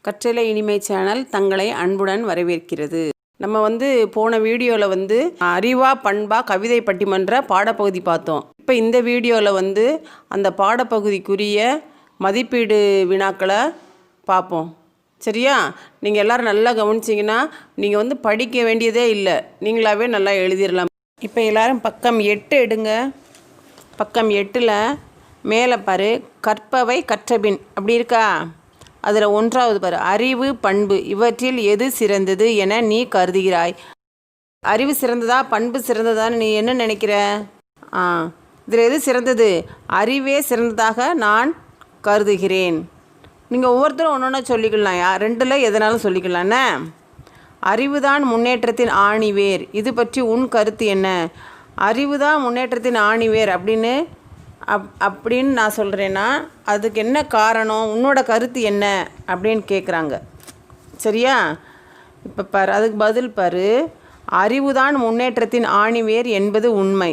கற்றலை இனிமை சேனல் தங்களை அன்புடன் வரவேற்கிறது. நம்ம போன வீடியோவில் அறிவா பண்பா கவிதை பட்டிமன்ற பாடப்பகுதி பார்த்தோம். இப்போ இந்த வீடியோவில் அந்த பாடப்பகுதிக்குரிய மதிப்பீடு வினாக்களை பார்ப்போம். சரியா? நீங்கள் எல்லோரும் நல்லா கவனிச்சிங்கன்னா நீங்கள் படிக்க வேண்டியதே இல்லை, நீங்களாகவே நல்லா எழுதிடலாம். இப்போ எல்லோரும் பக்கம் 8 எடுங்க. பக்கம் 8ல் மேலே பாரு, கற்பவை கற்றபின் அப்படி இருக்கா? அதில் 1வது பாரு, அறிவு பண்பு இவற்றில் எது சிறந்தது என நீ கருதுகிறாய். அறிவு சிறந்ததா பண்பு சிறந்ததான்னு நீ என்ன நினைக்கிற? இதில் எது சிறந்தது? அறிவே சிறந்ததாக நான் கருதுகிறேன். நீங்கள் ஒவ்வொருத்தரும் ஒன்று ஒன்றா சொல்லிக்கலாம், 2ல் எதனாலும் சொல்லிக்கலாண்ணே. அறிவு தான் முன்னேற்றத்தின் ஆணிவேர், இது பற்றி உன் கருத்து என்ன? அறிவு தான் முன்னேற்றத்தின் ஆணிவேர் அப்படின்னு நான் சொல்கிறேன்னா அதுக்கு என்ன காரணம், உன்னோட கருத்து என்ன அப்படின்னு கேட்குறாங்க. சரியா? இப்போ பாரு, அதுக்கு பதில் பாரு, அறிவுதான் முன்னேற்றத்தின் ஆணிவேர் என்பது உண்மை.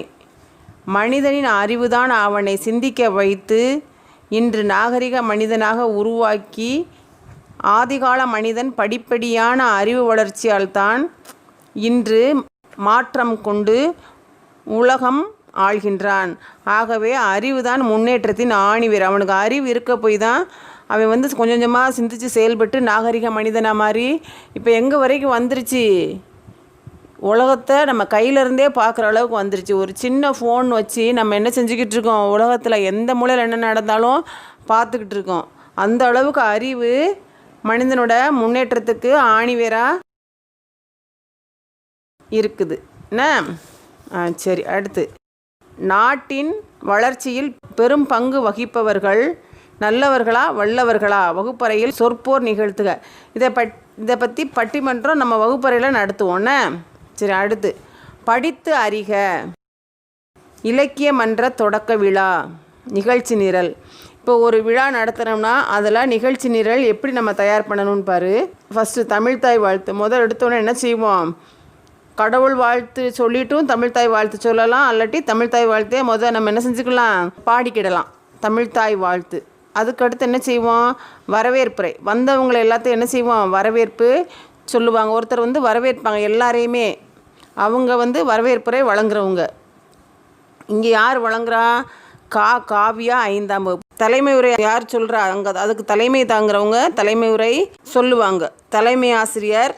மனிதனின் அறிவுதான் அவனை சிந்திக்க வைத்து இன்று நாகரிக மனிதனாக உருவாக்கி ஆதிகால மனிதன் படிப்படியான அறிவு வளர்ச்சியால் தான் இன்று மாற்றம் கொண்டு உலகம் ஆள்கின்றான். ஆகவே அறிவு தான் முன்னேற்றத்தின் ஆணிவேர். அவனுக்கு அறிவு இருக்க போய் தான் அவன் கொஞ்சம் கொஞ்சமாக சிந்தித்து செயல்பட்டு நாகரிக மனிதனாக மாறி இப்போ எங்கே வரைக்கும் வந்துருச்சு, உலகத்தை நம்ம கையிலேருந்தே பார்க்குற அளவுக்கு வந்துருச்சு. ஒரு சின்ன ஃபோன் வச்சு நம்ம என்ன செஞ்சுக்கிட்டு இருக்கோம், உலகத்தில் எந்த மூலையில் என்ன நடந்தாலும் பார்த்துக்கிட்டு இருக்கோம். அந்த அளவுக்கு அறிவு மனிதனோட முன்னேற்றத்துக்கு ஆணிவேராக இருக்குது. என்ன? சரி, அடுத்து, நாட்டின் வளர்ச்சியில் பெரும் பங்கு வகிப்பவர்கள் நல்லவர்களா வல்லவர்களா? வகுப்பறையில் சொற்போர் நிகழ்த்துக. இதை பற்றி பட்டிமன்றம் நம்ம வகுப்பறையில் நடத்துவோன்னே. சரி, அடுத்து, படித்து அறிக. இலக்கிய மன்ற தொடக்க விழா நிகழ்ச்சி நிரல். இப்போ ஒரு விழா நடத்துகிறோம்னா அதில் நிகழ்ச்சி நிரல் எப்படி நம்ம தயார் பண்ணணும்னு பாரு. ஃபஸ்ட்டு தமிழ்தாய் வாழ்த்து எடுத்தோன்னே என்ன செய்வோம், கடவுள் வாழ்த்து சொல்லிட்டும் தமிழ்தாய் வாழ்த்து சொல்லலாம். அல்லாட்டி தமிழ்தாய் வாழ்த்தே நம்ம என்ன செஞ்சுக்கலாம், பாடிக்கிடலாம் தமிழ்தாய் வாழ்த்து. அதுக்கடுத்து என்ன செய்வோம், வரவேற்புரை. வந்தவங்களை எல்லாத்தையும் என்ன செய்வோம், வரவேற்பு சொல்லுவாங்க. ஒருத்தர் வரவேற்பாங்க எல்லாரையுமே, அவங்க வரவேற்புரை வழங்குறவங்க. இங்கே யார் வழங்குறா? காவியா 5ஆம் வகுப்பு. தலைமை உரை யார் சொல்கிறா? அதுக்கு தலைமை தாங்கிறவங்க தலைமை உரை சொல்லுவாங்க. தலைமை ஆசிரியர்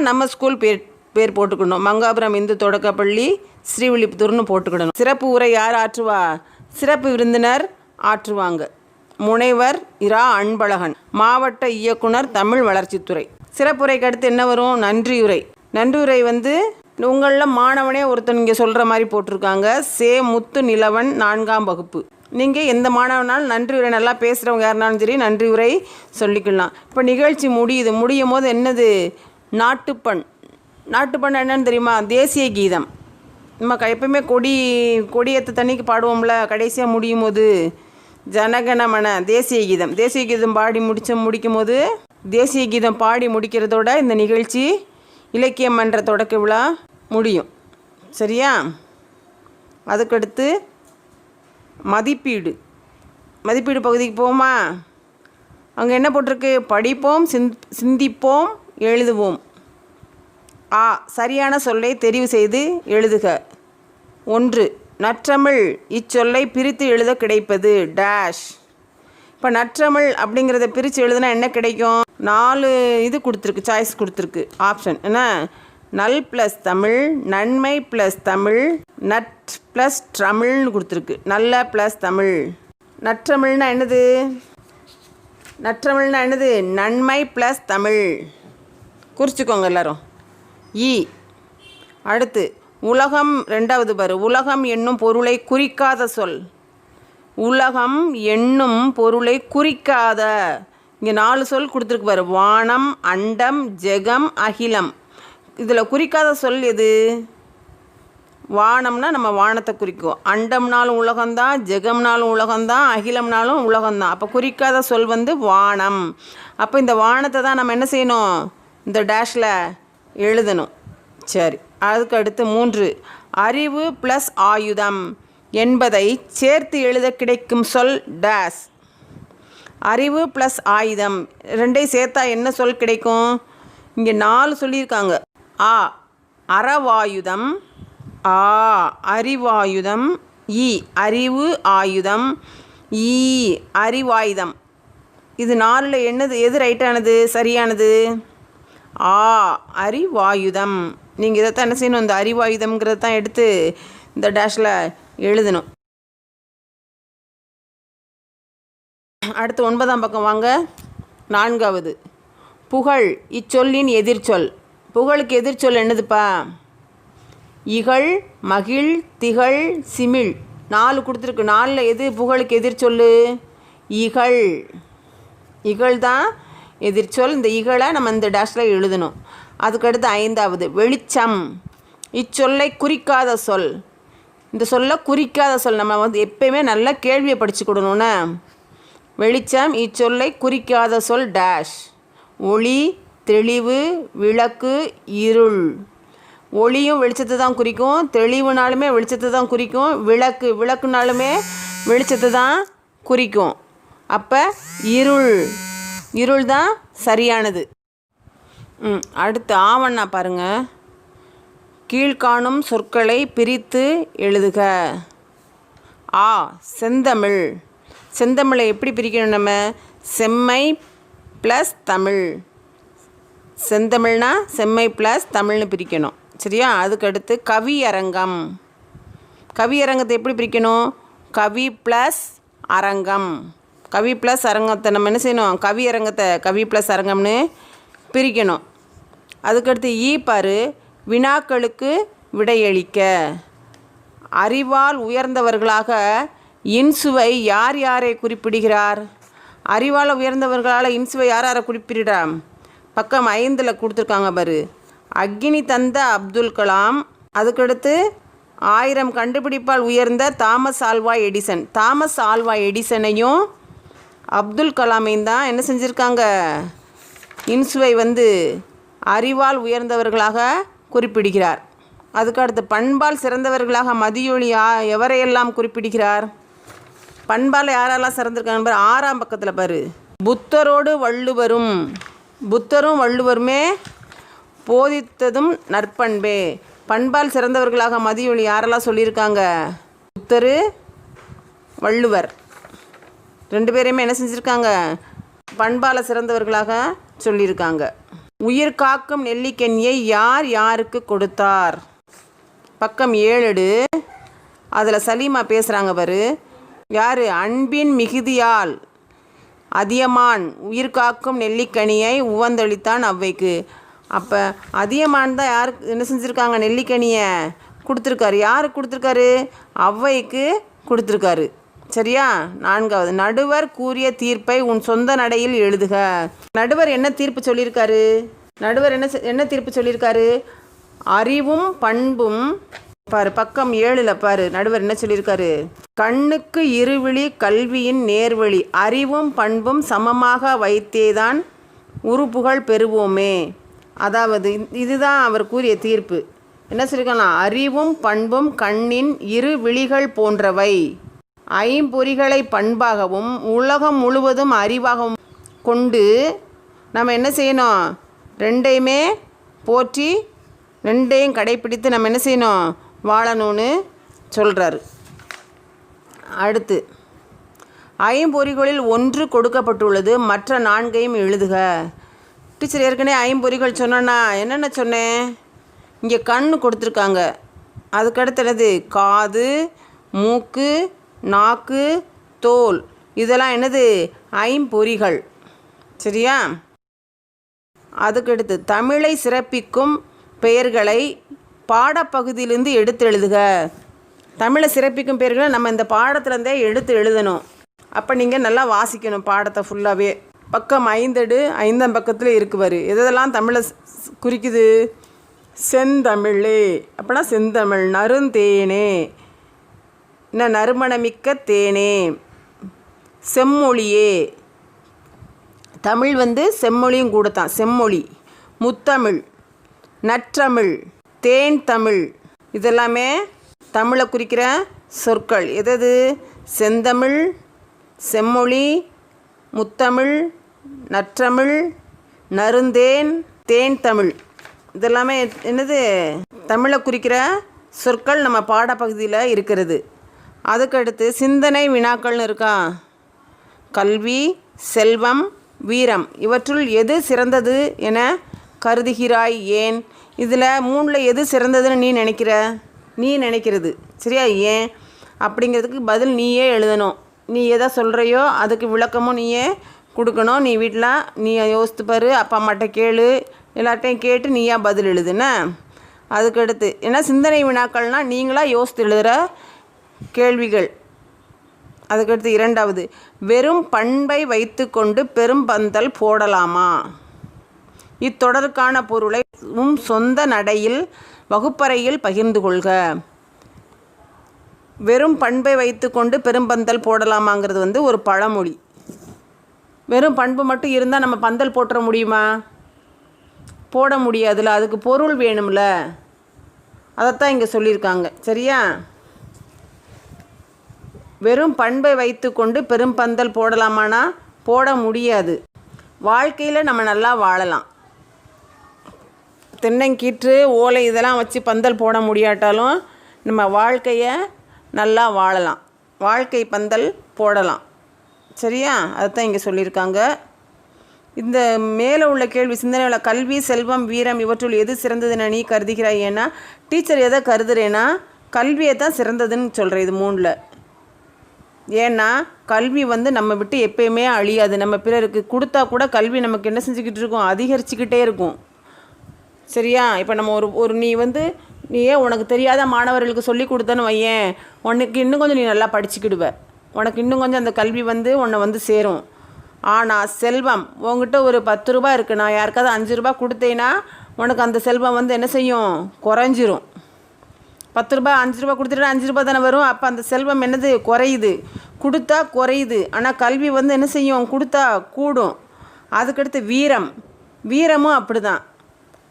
நம்ம ஸ்கூல் பேர் போட்டுக்கணும். மங்காபுரம் இந்து தொடக்கப்பள்ளி ஸ்ரீவில்லிபுத்தூர்னு போட்டுக்கிடணும். சிறப்பு உரை யார் ஆற்றுவா? சிறப்பு விருந்தினர் ஆற்றுவாங்க. முனைவர் இரா அன்பழகன், மாவட்ட இயக்குனர் தமிழ் வளர்ச்சித்துறை. சிறப்புரைக்கு அடுத்து என்ன வரும்? நன்றியுரை. நன்றியுரை உங்களில் மாணவனே ஒருத்தன் இங்கே சொல்கிற மாதிரி போட்டிருக்காங்க. முத்து நிலவன் 4ஆம் வகுப்பு. நீங்கள் எந்த மாணவனாலும் நன்றியுரை நல்லா பேசுகிறவங்க யாருனாலும் சரி நன்றியுரை சொல்லிக்கலாம். இப்போ நிகழ்ச்சி முடியும் போது என்னது, நாட்டுப்பண். நாட்டுப்பண் என்னன்னு தெரியுமா? தேசிய கீதம். நம்ம எப்பவுமே கொடியேற்ற தண்ணிக்கு பாடுவோம்ல, கடைசியாக முடியும் போது ஜனகணமன தேசிய கீதம். தேசிய கீதம் பாடி முடிக்கும் போது தேசிய கீதம் பாடி முடிக்கிறதோட இந்த நிகழ்ச்சி இலக்கியம் மன்ற தொடக்க விழா முடியும். சரியா? அதுக்கடுத்து மதிப்பீடு பகுதிக்கு போவோமா? அங்கே என்ன போட்டிருக்கு? படிப்போம், சிந்திப்போம், எழுதுவோம். சரியான சொல்லை தெரிவு செய்து எழுதுக. 1. நற்றமிழ் இச்சொல்லை பிரித்து எழுத கிடைப்பது டேஷ். இப்போ நற்றமிழ் அப்படிங்கிறத பிரித்து எழுதுனா என்ன கிடைக்கும்? 4 இது கொடுத்துருக்கு, சாய்ஸ் கொடுத்துருக்கு, ஆப்ஷன். என்ன? நல் ப்ளஸ் தமிழ், நன்மை ப்ளஸ் தமிழ், நட் ப்ளஸ் தமிழ்னு கொடுத்துருக்கு. நல்ல ப்ளஸ் தமிழ். நற்றமிழ்னா என்னது? நன்மை ப்ளஸ் தமிழ். குறிச்சிக்கோங்க எல்லாரும். அடுத்து, உலகம். 2வது பாரு, உலகம் என்னும் பொருளை குறிக்காத சொல். உலகம் என்னும் பொருளை குறிக்காத. இங்கே 4 சொல் கொடுத்துருக்கு பாரு. வானம், அண்டம், ஜெகம், அகிலம். இதில் குறிக்காத சொல் எது? வானம்னா நம்ம வானத்தை குறிக்கும். அண்டம்னாலும் உலகம்தான், ஜெகம்னாலும் உலகம்தான், அகிலம்னாலும் உலகம்தான். அப்போ குறிக்காத சொல் வானம். அப்போ இந்த வானத்தை தான் நம்ம என்ன செய்யணும், இந்த டேஷில் எழுதணும். சரி, அதுக்கு அடுத்து 3. அறிவு ப்ளஸ் ஆயுதம் என்பதை சேர்த்து எழுத கிடைக்கும் சொல் டேஸ். அறிவு ப்ளஸ் ஆயுதம் ரெண்டையும் சேர்த்தா என்ன சொல் கிடைக்கும்? இங்கே 4 சொல்லியிருக்காங்க. ஆ அறவாயுதம், ஆ அறிவாயுதம், இ அறிவு ஆயுதம், ஈ அறிவாயுதம். இது 4ல் எது ரைட்டானது, சரியானது? ஆ அறிவாயுதம். நீங்கள் இதைத்தான் என்ன செய்யணும், இந்த அறிவாயுதம்ங்கிறத தான் எடுத்து இந்த டேஷில் எழுதணும். அடுத்து 9ஆம் பக்கம் வாங்க. 4வது புகழ் இச்சொல்லின் எதிர்ச்சொல். புகழுக்கு எதிர்ச்சொல் என்னதுப்பா? இகழ், மகிழ், திகழ், சிமிழ் 4 கொடுத்துருக்கு. 4ல் எது புகழுக்கு எதிர்ச்சொல்? இகழ். இகழ் தான் எதிர்ச்சொல். இந்த இகழை நம்ம இந்த டேஷில் எழுதணும். அதுக்கடுத்து 5வது வெளிச்சம் இச்சொல்லை குறிக்காத சொல். இந்த சொல்லை குறிக்காத சொல் நம்ம எப்பயுமே நல்லா கேள்வியை படிச்சுக்கிடணும்னா. வெளிச்சம் இச்சொல்லை குறிக்காத சொல் டேஷ். ஒளி, தெளிவு, விளக்கு, இருள். ஒளியும் வெளிச்சத்தை தான் குறிக்கும், தெளிவுனாலுமே வெளிச்சத்தை தான் குறிக்கும், விளக்குனாலுமே வெளிச்சத்தை தான் குறிக்கும். அப்போ இருள் தான் சரியானது. அடுத்து ஆவண்ணா பாருங்கள். கீழ்காணும் சொற்களை பிரித்து எழுதுக. ஆ செந்தமிழ். செந்தமிழை எப்படி பிரிக்கணும் நம்ம? செம்மை ப்ளஸ் தமிழ். செந்தமிழ்னா செம்மை ப்ளஸ் தமிழ்னு பிரிக்கணும். சரியா? அதுக்கடுத்து கவியரங்கம். கவியரங்கத்தை எப்படி பிரிக்கணும்? கவி ப்ளஸ் அரங்கம். கவி ப்ளஸ் அரங்கத்தை நம்ம என்ன செய்யணும்? கவியரங்கத்தை கவி ப்ளஸ் அரங்கம்னு பிரிக்கணும். அதுக்கடுத்து பாரு வினாக்களுக்கு விடையளிக்க. அறிவால் உயர்ந்தவர்களாக இன்சுவை யார் யாரை குறிப்பிடுகிறார்? அறிவால் உயர்ந்தவர்களால் இன்சுவை யார் யாரை குறிப்பிடுறார்? பக்கம் 5ல் கொடுத்துருக்காங்க பாரு. அக்னி தந்த அப்துல் கலாம். அதுக்கடுத்து 1000 கண்டுபிடிப்பால் உயர்ந்த Thomas Alva Edison. Thomas Alva எடிசனையும் அப்துல் கலாமையும் தான் என்ன செஞ்சுருக்காங்க? இன்சுவை அறிவால் உயர்ந்தவர்களாக குறிப்பிடுகிறார். அதுக்கடுத்து பண்பால் சிறந்தவர்களாக மதியொளி எவரையெல்லாம் குறிப்பிடுகிறார்? பண்பால் யாரெல்லாம் சிறந்திருக்காங்க பாரு. 6ஆம் பக்கத்தில் பாரு. புத்தரும் வள்ளுவருமே போதித்ததும் நற்பண்பே. பண்பால் சிறந்தவர்களாக மதியொளி யாரெல்லாம் சொல்லியிருக்காங்க? புத்தர், வள்ளுவர் 2 பேரையுமே என்ன செஞ்சுருக்காங்க? பண்பால் சிறந்தவர்களாக சொல்லியிருக்காங்க. உயிர் காக்கும் நெல்லிக்கனியை யார் யாருக்கு கொடுத்தார்? பக்கம் 7. அதில் சலீமா பேசுகிறாங்க பாரு. யார்? அன்பின் மிகுதியால் அதியமான் உயிர் காக்கும் நெல்லிக்கனியை உவந்தளித்தான் அவ்வைக்கு. அப்போ அதியமான் தான் யாருக்கு என்ன செஞ்சுருக்காங்க? நெல்லிக்கனியை கொடுத்துருக்காரு. யாருக்கு கொடுத்துருக்காரு? அவ்வைக்கு கொடுத்துருக்காரு. சரியா? 4வது நடுவர் கூறிய தீர்ப்பை உன் சொந்த நடையில் எழுதுக. நடுவர் என்ன தீர்ப்பு சொல்லியிருக்காரு? நடுவர் என்ன தீர்ப்பு சொல்லியிருக்காரு? அறிவும் பண்பும் பாரு. பக்கம் 7ல் பாரு. நடுவர் என்ன சொல்லியிருக்காரு? கண்ணுக்கு இருவிழி கல்வியின் நேர்வழி அறிவும் பண்பும் சமமாக வைத்தேதான் உறுப்புகள் பெறுவோமே. அதாவது இதுதான் அவர் கூறிய தீர்ப்பு. என்ன சொல்லியிருக்காங்கன்னா, அறிவும் பண்பும் கண்ணின் இரு விழிகள் போன்றவை. ஐம்பொறிகளை பண்பாகவும் உலகம் முழுவதும் அறிவாகவும் கொண்டு நம்ம என்ன செய்யணும்? ரெண்டையுமே போற்றி 2ஐயும் கடைப்பிடித்து நம்ம என்ன செய்யணும்? வாழணும்னு சொல்கிறாரு. அடுத்து ஐம்பொறிகளில் 1 கொடுக்கப்பட்டுள்ளது, மற்ற 4ஐயும் எழுதுக. டீச்சர் ஏற்கனவே 5 பொறிகள் சொன்னேன்னா என்னென்ன சொன்னேன்? இங்கே கண் கொடுத்துருக்காங்க. அதுக்கடுத்து என்னது? காது, மூக்கு, நாக்கு, தோல். இதெல்லாம் என்னது? 5 பொறிகள். சரியா? அதுக்கடுத்து தமிழை சிறப்பிக்கும் பெயர்களை பாடப்பகுதியிலிருந்து எடுத்து எழுதுக. தமிழை சிறப்பிக்கும் பெயர்களை நம்ம இந்த பாடத்துலேருந்தே எடுத்து எழுதணும். அப்போ நீங்கள் நல்லா வாசிக்கணும் பாடத்தை ஃபுல்லாகவே. பக்கம் 5 5ஆம் பக்கத்தில் இருக்குவார். எதெல்லாம் தமிழை குறிக்குது? செந்தமிழே அப்படின்னா செந்தமிழ். நறுந்தேனே என்ன? நறுமணமிக்க தேனே. செம்மொழியே தமிழ் செம்மொழியும் கூட தான், செம்மொழி. முத்தமிழ், நற்றமிழ், தேன் தமிழ். இதெல்லாமே தமிழை குறிக்கிற சொற்கள். எது? செந்தமிழ், செம்மொழி, முத்தமிழ், நற்றமிழ், நறுந்தேன், தேன் தமிழ். இதெல்லாமே என்னது தமிழை குறிக்கிற சொற்கள் நம்ம பாடப்பகுதியில் இருக்கிறது. அதுக்கடுத்து சிந்தனை வினாக்கள்னு இருக்கா. கல்வி, செல்வம், வீரம் இவற்றுள் எது சிறந்தது என கருதுகிறாய், ஏன்? இதில் மூணில் எது சிறந்ததுன்னு நீ நினைக்கிறது சரியா? ஏன் அப்படிங்கிறதுக்கு பதில் நீயே எழுதணும். நீ எதை சொல்கிறையோ அதுக்கு விளக்கமும் நீயே கொடுக்கணும். நீ வீட்டில் நீ யோசித்து பாரு, அப்பா அம்மாட்ட கேளு, எல்லார்ட்டையும் கேட்டு நீயா பதில் எழுதுன. அதுக்கடுத்து ஏன்னா சிந்தனை வினாக்கள்னால் நீங்களாக யோசித்து எழுதுகிற கேள்விகள். அதுக்கடுத்து இரண்டாவது, வெறும் பண்பை வைத்து கொண்டு பெரும் பந்தல் போடலாமா? இத்தொடருக்கான பொருளை சொந்த நடையில் வகுப்பறையில் பகிர்ந்து கொள்க. வெறும் பண்பை வைத்து கொண்டு பெரும்பந்தல் போடலாமாங்கிறது ஒரு பழமொழி. வெறும் பண்பு மட்டும் இருந்தால் நம்ம பந்தல் போட்டுற முடியுமா? போட முடியாதுல்ல, அதுக்கு பொருள் வேணும்ல. அதைத்தான் இங்கே சொல்லியிருக்காங்க சரியா? வெறும் பண்பை வைத்து கொண்டு பெரும் பந்தல் போடலாமானா போட முடியாது. வாழ்க்கையில் நம்ம நல்லா வாழலாம். தென்னங்கீற்று, ஓலை இதெல்லாம் வச்சு பந்தல் போட முடியாட்டாலும் நம்ம வாழ்க்கையை நல்லா வாழலாம். வாழ்க்கை பந்தல் போடலாம் சரியா? அதுதான் இங்கே சொல்லியிருக்காங்க. இந்த மேலே உள்ள கேள்வி சிந்தனையில் கல்வி, செல்வம், வீரம் இவற்றுள் எது சிறந்ததுன்னு நீ கருதுகிறாய்? ஏன்னா டீச்சர் எதை கருதுறேன்னா கல்வியை தான் சிறந்ததுன்னு சொல்கிறேன் இது மூணில். ஏன்னா கல்வி நம்ம விட்டு எப்பயுமே அழியாது. நம்ம பிறருக்கு கொடுத்தா கூட கல்வி நமக்கு என்ன செஞ்சுக்கிட்டு இருக்கும்? அதிகரிச்சுக்கிட்டே இருக்கும் சரியா? இப்போ நம்ம ஒரு நீயே உனக்கு தெரியாத மாணவர்களுக்கு சொல்லி கொடுத்தேன்னு வையேன், உனக்கு இன்னும் கொஞ்சம் நீ நல்லா படிச்சுக்கிடுவ. உனக்கு இன்னும் கொஞ்சம் அந்த கல்வி உன்னை சேரும். ஆனால் செல்வம் உங்ககிட்ட ஒரு 10 ரூபா இருக்குது, நான் யாருக்காவது 5 ரூபா கொடுத்தேன்னா உனக்கு அந்த செல்வம் என்ன செய்யும்? குறைஞ்சிரும். 10 ரூபா 5 ரூபா கொடுத்துட்டா 5 ரூபா தானே வரும். அப்போ அந்த செல்வம் குறையுது. கொடுத்தா குறையுது. ஆனால் கல்வி என்ன செய்யும்? கொடுத்தா கூடும். அதுக்கடுத்து வீரமும் அப்படி தான்.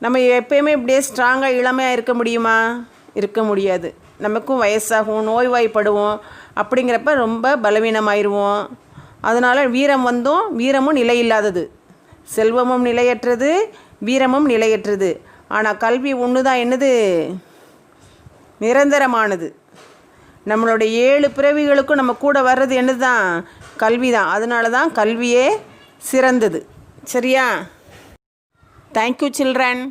நம்ம எப்பயுமே இப்படியே ஸ்ட்ராங்காக இளமையாக இருக்க முடியுமா? இருக்க முடியாது. நமக்கும் வயசாகும், நோய்வாய்ப்படுவோம். அப்படிங்கிறப்ப ரொம்ப பலவீனமாயிருவோம். அதனால் வீரமும் நிலையில்லாதது. செல்வமும் நிலையற்றது, வீரமும் நிலையற்றது. ஆனால் கல்வி ஒன்று தான் என்னது? நிரந்தரமானது. நம்மளுடைய 7 பிறவிகளுக்கும் நம்ம கூட வர்றது என்னது தான்? கல்வி தான். அதனால தான் கல்வியே சிறந்தது சரியா? Thank you children.